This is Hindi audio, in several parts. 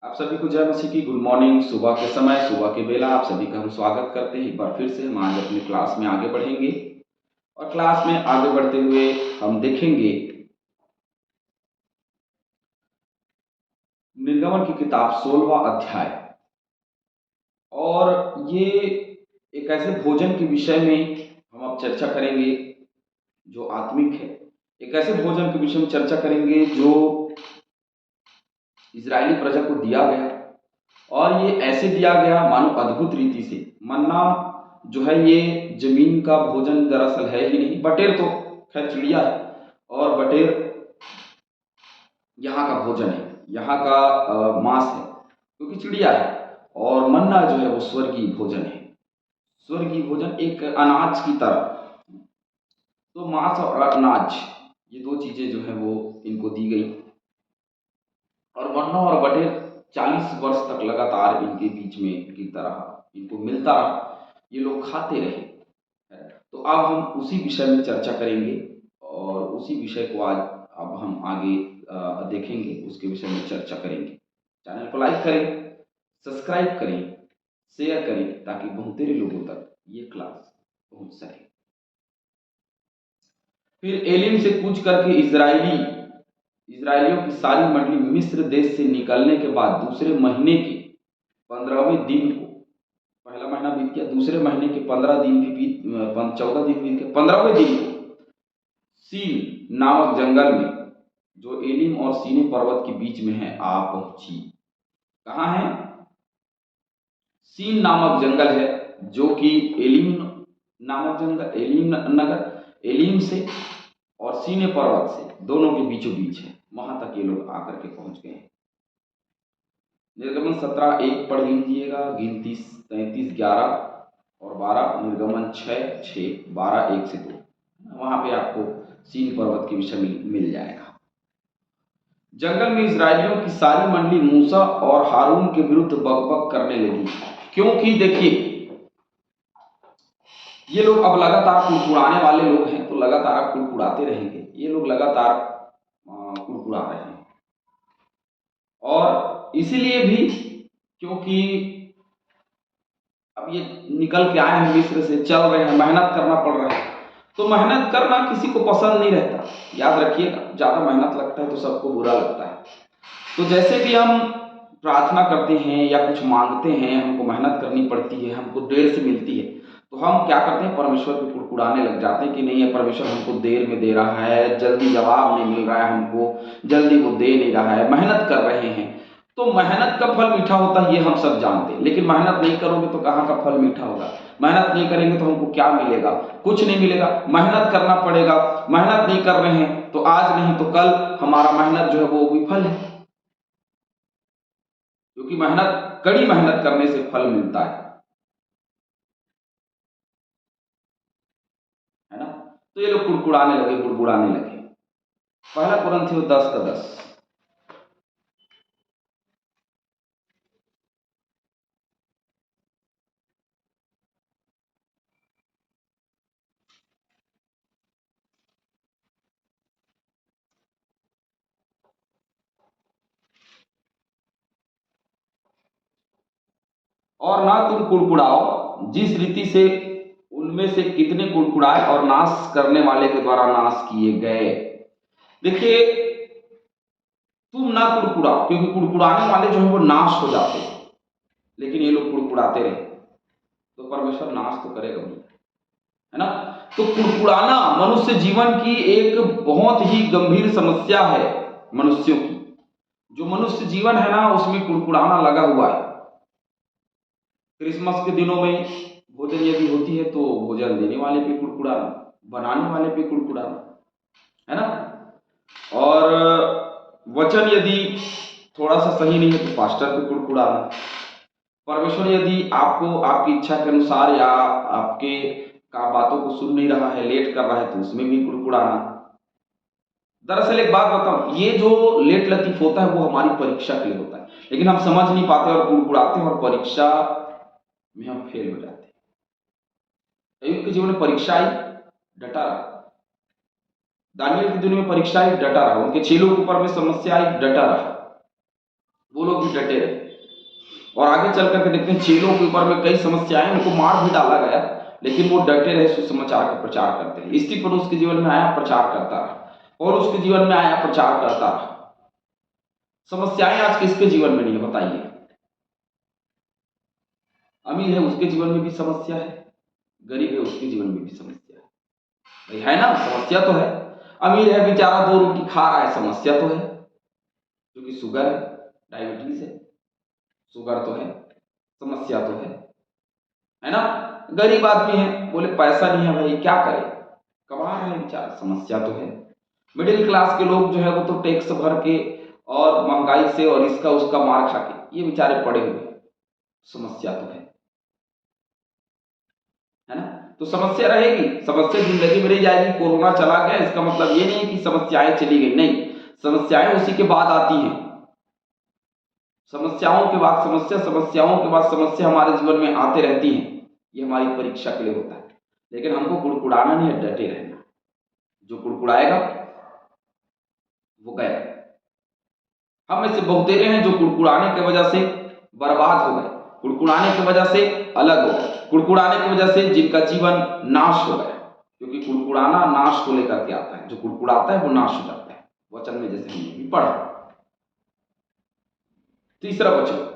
आप सभी को जय मसीह की गुड मॉर्निंग। सुबह के समय, सुबह के बेला आप सभी का हम स्वागत करते हैं। एक बार फिर से हम आज अपनी क्लास में आगे बढ़ेंगे और क्लास में आगे बढ़ते हुए हम देखेंगे निर्गमन की किताब 16वां अध्याय। और ये एक ऐसे भोजन के विषय में हम अब चर्चा करेंगे जो आत्मिक है। एक ऐसे भोजन के विषय में चर्चा करेंगे जो इजरायली प्रजा को दिया गया, और ये ऐसे दिया गया मानो अद्भुत रीति से। मन्ना जो है ये जमीन का भोजन दरअसल है ही नहीं। बटेर तो खैर चिड़िया है, और बटेर यहाँ का भोजन है, यहाँ का मांस है, क्योंकि चिड़िया है। और मन्ना जो है वो स्वर्गीय भोजन है, स्वर्गीय भोजन एक अनाज की तरह। तो मांस और अनाज ये दो चीजें जो है वो इनको दी गई। और मन्ना और बटेर 40 वर्ष तक लगातार इनके बीच में गिरता रहा, इनको मिलता रहा, ये लोग खाते रहे। तो अब हम उसी विषय में चर्चा करेंगे और उसी विषय को आज अब हम आगे देखेंगे, उसके विषय में चर्चा करेंगे। चैनल को लाइक करें, सब्सक्राइब करें, शेयर करें, ताकि बहुतेरे लोगों तक ये क्लास पहुंच सके। फिर एलिम से कूच करके इजरायलियों की सारी मंडली मिस्र देश से निकलने के बाद दूसरे महीने के 15वें दिन को, पहला महीना बीत गया, दूसरे महीने के 14 दिन भी बीत गए, 15वें दिन को सीन नामक जंगल में, जो एलिम और सीने पर्वत के बीच में है, आ पहुंची। कहाँ है? सीन नामक जंगल है, जो कि एलिम नामक जंगल, एलिम नगर, एलिम से और सीने पर्वत से दोनों के बीचों बीच है। वहां तक ये लोग आकर के पहुंच गए हैं। निर्गमन 17:1 पढ़ लीजिएगा, गिनती 33:11 और 12, निर्गमन 6:6, 12:1 से 2। वहां पे आपको सीन पर्वत के विषय में मिल जाएगा। जंगल में इजरायलियों की सारी मंडली मूसा और हारून के विरुद्ध बकबक करने लगी, क्योंकि देखिए ये लोग अब लगातार कुड़कुड़ाने वाले लोग हैं, तो लगातार कुड़कुड़ाते रहेंगे। ये लोग लगातार कुड़कुड़ा रहे हैं, और इसीलिए भी क्योंकि अब ये निकल के आए हैं मिस्र से, चल रहे हैं, मेहनत करना पड़ रहा है। तो मेहनत करना किसी को पसंद नहीं रहता, याद रखिएगा। ज्यादा मेहनत लगता है तो सबको बुरा लगता है। तो जैसे भी हम प्रार्थना करते हैं या कुछ मांगते हैं, हमको मेहनत करनी पड़ती है, हमको देर से मिलती है, तो हम क्या करते हैं, परमेश्वर को कुड़कुड़ाने लग जाते हैं कि नहीं, ये परमेश्वर हमको देर में दे रहा है, जल्दी जवाब नहीं मिल रहा है, हमको जल्दी वो दे नहीं रहा है, मेहनत कर रहे हैं। तो मेहनत का फल मीठा होता है, ये हम सब जानते हैं। लेकिन मेहनत नहीं करोगे तो कहाँ का फल मीठा होगा? मेहनत नहीं करेंगे तो हमको क्या मिलेगा? कुछ नहीं मिलेगा। मेहनत करना पड़ेगा। मेहनत नहीं कर रहे हैं तो आज नहीं तो कल हमारा मेहनत जो है वो विफल है, क्योंकि मेहनत, कड़ी मेहनत करने से फल मिलता है ना। तो ये लोग कुड़कुड़ाने लगे, बुड़बुड़ाने लगे। पहला कुरिन्थियों 10:10। और ना तुम कुड़कुड़ाओ, जिस रीति से उनमें से कितने कुड़कुड़ाए और नाश करने वाले के द्वारा नाश किए गए। देखिए, तुम ना कुड़कुड़ाओ, क्योंकि कुड़कुड़ाने वाले जो है वो नाश हो जाते हैं। लेकिन ये लोग कुड़कुड़ाते रहे तो परमेश्वर नाश तो करेगा नहीं, है ना। तो कुड़कुड़ाना मनुष्य जीवन की एक बहुत ही गंभीर समस्या है मनुष्यों की। जो मनुष्य जीवन है ना, उसमें कुड़कुड़ाना लगा हुआ है। क्रिसमस के दिनों में भोजन यदि होती है तो भोजन देने वाले पे कुड़कुड़ाना, बनाने वाले पे कुड़कुड़ाना, है ना। और वचन यदि थोड़ा सा सही नहीं है तो पास्टर पे कुड़कुड़ाना। परमेश्वर यदि आपको आपकी इच्छा के अनुसार या आपके का बातों को सुन नहीं रहा है, लेट कर रहा है, तो उसमें भी कुड़कुड़ाना। दरअसल एक बात बताऊं, ये जो लेट लतीफ होता है वो हमारी परीक्षा के लिए होता है, लेकिन हम समझ नहीं पाते और कुड़कुड़ाते हैं और परीक्षा में हम फेल हो जाते हैं। अय्यूब के जीवन में परीक्षा आई, डटा रहा। दानियल के दिनों में परीक्षा आई, डटा रहा। उनके चेलों के ऊपर में समस्या आई, डटा रहा। वो लोग भी डटे रहे। और आगे चल करके देखते हैं चेलों के ऊपर में कई समस्याएं, उनको मार भी डाला गया, लेकिन वो डटे रहे, सुसमाचार का प्रचार करते रहे। स्टीफन उसके जीवन में आया, प्रचार करता रहा, और उसके जीवन में आया, प्रचार करता रहा। समस्याएं आज किसके जीवन में नहीं है बताइए? अमीर है उसके जीवन में भी समस्या है, गरीब है उसके जीवन में भी समस्या है। भाई है ना, समस्या तो है। अमीर है बेचारा, 2 रोटी खा रहा है, समस्या तो है, क्योंकि शुगर है, डायबिटीज है, शुगर तो है, समस्या तो है ना। गरीब आदमी है, बोले पैसा नहीं है भाई, क्या करे, कमा रहे हैं बेचारा, समस्या तो है। मिडिल क्लास के लोग जो है वो तो टैक्स भर के और महंगाई से और इसका उसका मार खा के ये बेचारे पड़े हुए, समस्या तो है ना। तो समस्या रहेगी, समस्या जिंदगी में रह जाएगी। कोरोना चला गया इसका मतलब ये नहीं कि समस्याएं चली गई, नहीं, समस्याएं उसी के बाद आती हैं। समस्याओं के बाद समस्या, समस्याओं के बाद समस्या हमारे जीवन में आते रहती हैं। ये हमारी परीक्षा के लिए होता है, लेकिन हमको कुड़कुड़ाना नहीं है, डटे रहना। जो कुड़कुड़ाएगा वो गया। हम में से बहुतेरे हैं जो कुड़कुड़ाने की वजह से बर्बाद हो गए, कुड़कुड़ाने की वजह से अलग हो गए, कुड़कुड़ाने की वजह से जिनका जीवन नाश हो गया। क्योंकि कुड़कुड़ाना नाश को लेकर के आता है, जो कुड़कुड़ाता है वो नाश हो जाता है, वचन में जैसे हमने भी पढ़ा। तीसरा वचन,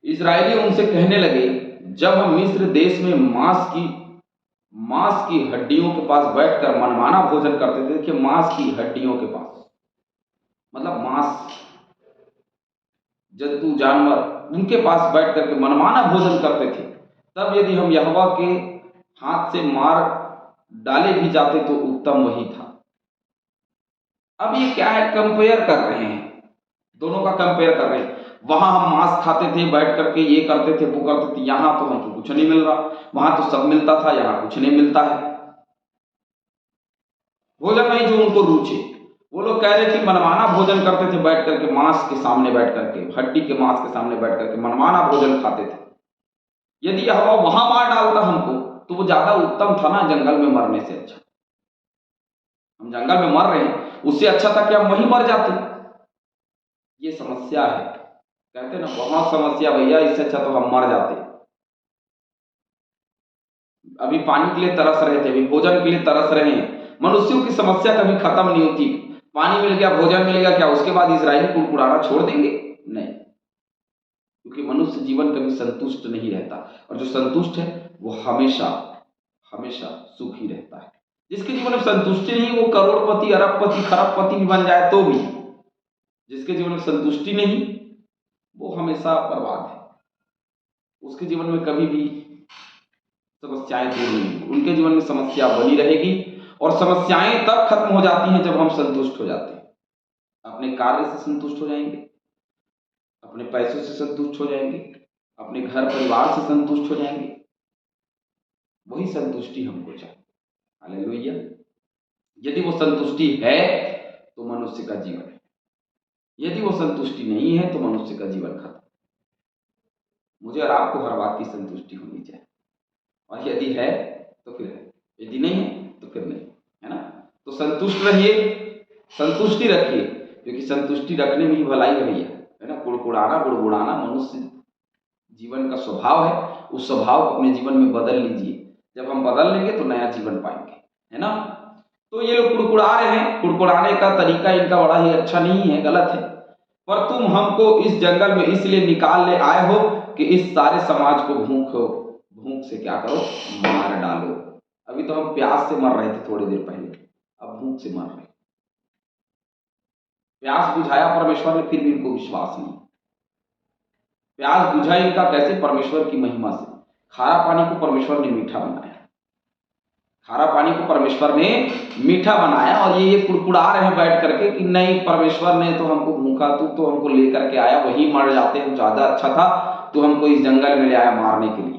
इजरायली उनसे कहने लगे, जब हम मिस्र देश में मांस की हड्डियों के पास बैठकर मनमाना भोजन करते थे। देखिए, मांस की हड्डियों के पास मतलब मांस, जंतु जानवर, उनके पास बैठ करके मनमाना भोजन करते थे, तब यदि हम यहोवा के हाथ से मार डाले भी जाते तो उत्तम वही था। अब ये क्या है, कंपेयर कर रहे हैं, दोनों का कंपेयर कर रहे हैं। वहां हम मांस खाते थे, बैठ करके ये करते थे, वो करते थे, यहां तो हमको कुछ नहीं मिल रहा, वहां तो सब मिलता था, यहां कुछ नहीं मिलता है। भोजन में जो उनको रुचि, वो लोग कह रहे थे मनमाना भोजन करते थे, बैठ करके मांस के सामने बैठ करके, हड्डी के मांस के सामने बैठ करके मनमाना भोजन खाते थे। यदि हवा वहां मार डालता हमको तो वो ज्यादा उत्तम था ना, जंगल में मरने से अच्छा। हम जंगल में मर रहे हैं, उससे अच्छा था कि हम वहीं मर जाते। ये समस्या है, कहते ना बहुत समस्या भैया, इससे अच्छा तो हम मर जाते। अभी पानी के लिए तरस रहे थे, अभी भोजन के लिए तरस रहे हैं। मनुष्यों की समस्या कभी खत्म नहीं होती। पानी मिल गया, भोजन मिल गया, क्या उसके बाद इजराइली कुड़कुड़ाना छोड़ देंगे? नहीं, क्योंकि मनुष्य जीवन कभी संतुष्ट नहीं रहता, और जो संतुष्ट है वो हमेशा हमेशा सुखी रहता है। जिसके जीवन में संतुष्टि नहीं, वो करोड़पति, अरबपति, खरबपति भी बन जाए तो भी, जिसके जीवन में संतुष्टि नहीं वो हमेशा बर्बाद है। उसके जीवन में कभी भी समस्याएं दूर नहीं, उनके जीवन में समस्या बनी रहेगी। और समस्याएं तब खत्म हो जाती हैं जब हम संतुष्ट हो जाते हैं। अपने कार्य से संतुष्ट हो जाएंगे, अपने पैसों से संतुष्ट हो जाएंगे, अपने घर परिवार से संतुष्ट हो जाएंगे। वही संतुष्टि हमको चाहिए। हालेलुया। यदि वो संतुष्टि है तो मनुष्य का जीवन है, यदि वो संतुष्टि नहीं है तो मनुष्य का जीवन खत्म। मुझे और आपको हर बात की संतुष्टि होनी चाहिए, और यदि है तो फिर है, यदि नहीं है तो फिर नहीं, है ना। तो संतुष्ट रहिए, संतुष्टि रखिए, क्योंकि संतुष्टि रखने में ही भलाई है भैया, है ना। कुड़कुड़ाना गुड़गुड़ाना मनुष्य जीवन का स्वभाव है, उस स्वभाव को अपने जीवन में बदल लीजिए। जब हम बदल लेंगे तो नया जीवन पाएंगे, है ना। तो ये लोग कुड़कुड़ा रहे हैं, कुड़कुड़ाने का तरीका इनका बड़ा ही अच्छा नहीं है, गलत है। पर तुम हमको इस जंगल में इसलिए निकाल ले आए हो कि इस सारे समाज को भूख से क्या करो, मार डालो। अभी तो हम प्यास से मर रहे थे थोड़ी देर पहले, अब भूख से मर रहे। प्यास बुझाया परमेश्वर ने, फिर भी इनको विश्वास नहीं। प्यास बुझा इनका कैसे? परमेश्वर की महिमा से। खारा पानी को परमेश्वर ने मीठा बनाया, खारा पानी को परमेश्वर ने मीठा बनाया। और ये कुड़कुड़ा रहे हैं बैठ करके कि नहीं, परमेश्वर ने तो हमको भूखा, तू तो हमको लेकर के आया, वहीं मर जाते हम, ज्यादा अच्छा था, तू हमको इस जंगल में ले आया मारने के लिए।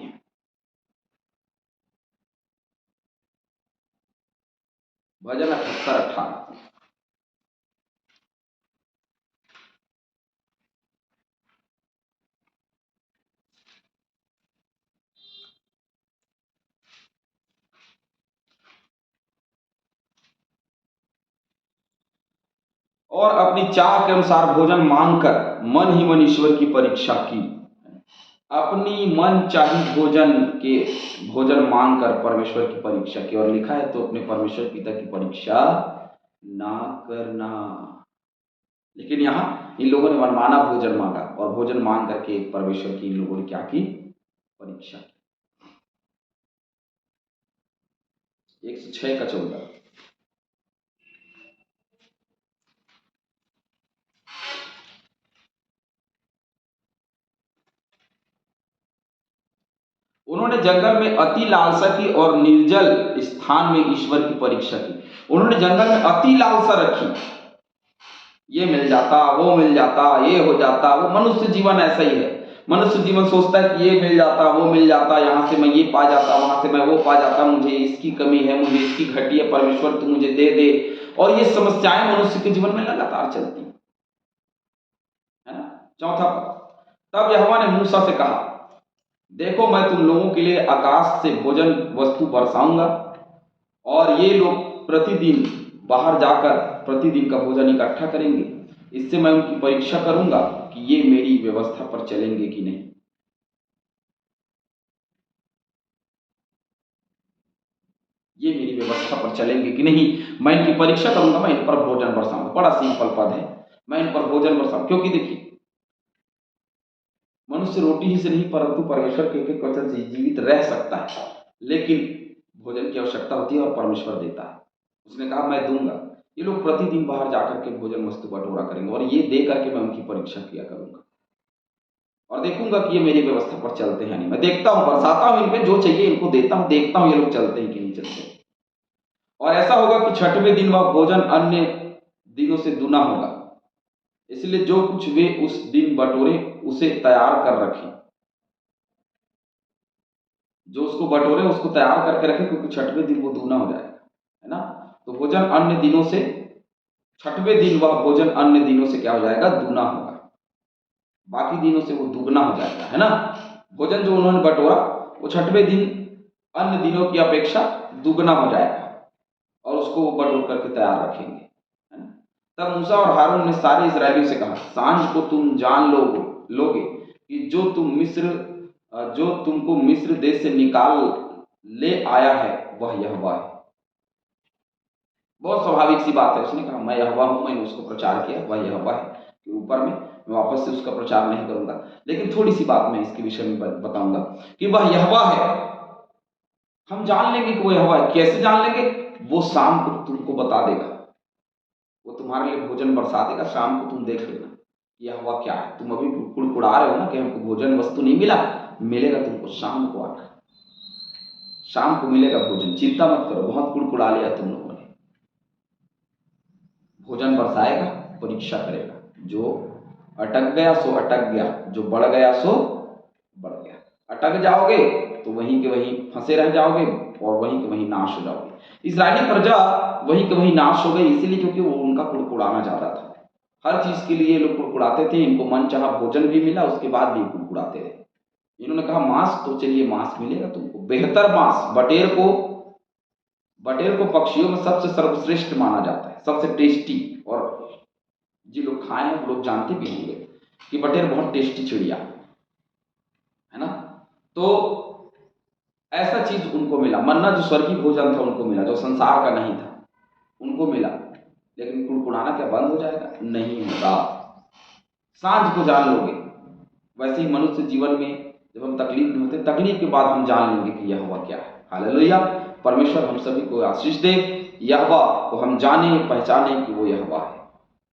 भजन 78-18। और अपनी चाह के अनुसार भोजन मांगकर मन ही मन ईश्वर की परीक्षा की। अपनी मन चाही भोजन मांगकर परमेश्वर की परीक्षा की। और लिखा है तो अपने परमेश्वर पिता की परीक्षा ना करना। लेकिन यहाँ इन लोगों ने मनमाना भोजन मांगा और भोजन मांग करके परमेश्वर की इन लोगों ने क्या की? परीक्षा की। 106 का 14। उन्होंने जंगल में अति लालसा की और निर्जल स्थान में ईश्वर की परीक्षा की। उन्होंने जंगल में अति लालसा रखी, ये मिल जाता, वो मिल जाता, ये हो जाता। वो मनुष्य जीवन ऐसा ही है। मनुष्य जीवन सोचता है कि ये मिल जाता, वो मिल जाता, यहाँ से मैं ये पा जाता, वहां से मैं वो पा जाता, मुझे इसकी कमी है, मुझे इसकी घटी है, परमेश्वर तू मुझे दे दे। और ये समस्याएं मनुष्य के जीवन में लगातार चलती है ना। चौथा पद, तब यहोवा ने मूसा से कहा, देखो मैं तुम लोगों के लिए आकाश से भोजन वस्तु बरसाऊंगा और ये लोग प्रतिदिन बाहर जाकर प्रतिदिन का भोजन इकट्ठा करेंगे। इससे मैं उनकी परीक्षा करूंगा कि ये मेरी व्यवस्था पर चलेंगे कि नहीं। ये मेरी व्यवस्था पर चलेंगे कि नहीं, मैं इनकी परीक्षा करूंगा, मैं इन पर भोजन बरसाऊंगा। बड़ा सिंपल पद है, मैं इन पर भोजन बरसाऊंगा। क्योंकि देखिए, मनुष्य रोटी ही से नहीं परंतु परमेश्वर के एक वचन से जीवित रह सकता है, लेकिन भोजन की आवश्यकता होती है और परमेश्वर देता है। उसने कहा मैं दूंगा। ये लोग प्रतिदिन बाहर जाकर के भोजन वस्तु बटोरा करेंगे और ये दे करके मैं उनकी परीक्षा किया करूंगा और देखूंगा कि ये मेरी व्यवस्था पर चलते हैं नहीं। मैं देखता हूं, बरसाता हूं इन पे, जो चाहिए इनको देता हूं, देखता हूं ये लोग चलते हैं कि नहीं चलते। और ऐसा होगा कि छठवें दिन वह भोजन अन्य दिनों से दुना होगा, इसलिए जो कुछ वे उस दिन बटोरे उसे तैयार कर रखें। जो उसको बटोरे उसको तैयार करके रखें, क्योंकि छठवें दिन वो दूना हो जाएगा, है ना। तो भोजन अन्य दिनों से, छठवें दिन वह भोजन अन्य दिनों से क्या हो जाएगा? दूना होगा। बाकी दिनों से वो दुगना हो जाएगा, है ना। भोजन जो उन्होंने बटोरा वो छठवें दिन अन्य दिनों की अपेक्षा दुगना हो जाएगा और उसको वो बटोर करके तैयार रखेंगे, है ना। तब मूसा और हारून ने सारे इस्राएलियों से कहा, सांझ को तुम जान लोगे कि जो तुमको मिस्र देश से निकाल ले आया है वह यहोवा है। बहुत स्वाभाविक सी बात है। उसने कहा मैं यहोवा हूं, मैंने उसको प्रचार किया, वह यहोवा है कि ऊपर में मैं वापस से उसका प्रचार नहीं करूंगा। लेकिन थोड़ी सी बात मैं इसके विषय में बताऊंगा कि वह यहोवा है। हम जान लेंगे कि वो यहोवा है। कैसे जान लेंगे? वो शाम को तुमको बता देगा, वो तुम्हारे लिए भोजन बरसा देगा। शाम को तुम देख लेना यहोवा क्या है। तुम अभी कुड़कुड़ा रहे हो ना कि हमको भोजन वस्तु नहीं मिला, मिलेगा तुमको शाम को आकर, शाम को मिलेगा भोजन। चिंता मत करो, बहुत कुड़कुड़ा लिया तुम लोगों ने। भोजन बरसाएगा, परीक्षा करेगा। जो अटक गया सो अटक गया, जो बढ़ गया सो बढ़ गया। अटक जाओगे तो वहीं के वहीं फंसे रह जाओगे और वहीं के वहीं नाश हो जाओगे। इस्राएली प्रजा वहीं के वहीं नाश हो गई, इसीलिए क्योंकि वो उनका कुड़कुड़ाना ज्यादा था। हर चीज के लिए लोग कुड़कुड़ाते थे। इनको मन चाहा भोजन भी मिला, उसके बाद भी कुड़कुड़ाते रहे। इन्होंने कहा मांस, तो चलिए मांस मिलेगा तुमको, बेहतर मांस। बटेर को पक्षियों में सबसे सर्वश्रेष्ठ माना जाता है, सबसे टेस्टी। और जो लोग खाए हैं वो लोग जानते भी होंगे कि बटेर बहुत टेस्टी चिड़िया है ना। तो ऐसा चीज उनको मिला। मन्ना जो स्वर्गीय भोजन था उनको मिला, जो संसार का नहीं था उनको मिला। लेकिन कुड़कुड़ाना क्या बंद हो जाएगा? नहीं होगा। सांझ को जान लोगे। वैसे ही मनुष्य जीवन में जब हम तकलीफ में होते, तकलीफ के बाद हम जान लेंगे कि यहोवा क्या है। हालेलुया। परमेश्वर हम सभी को आशीष दे। यहोवा को हम जाने, पहचाने कि वो यहोवा है।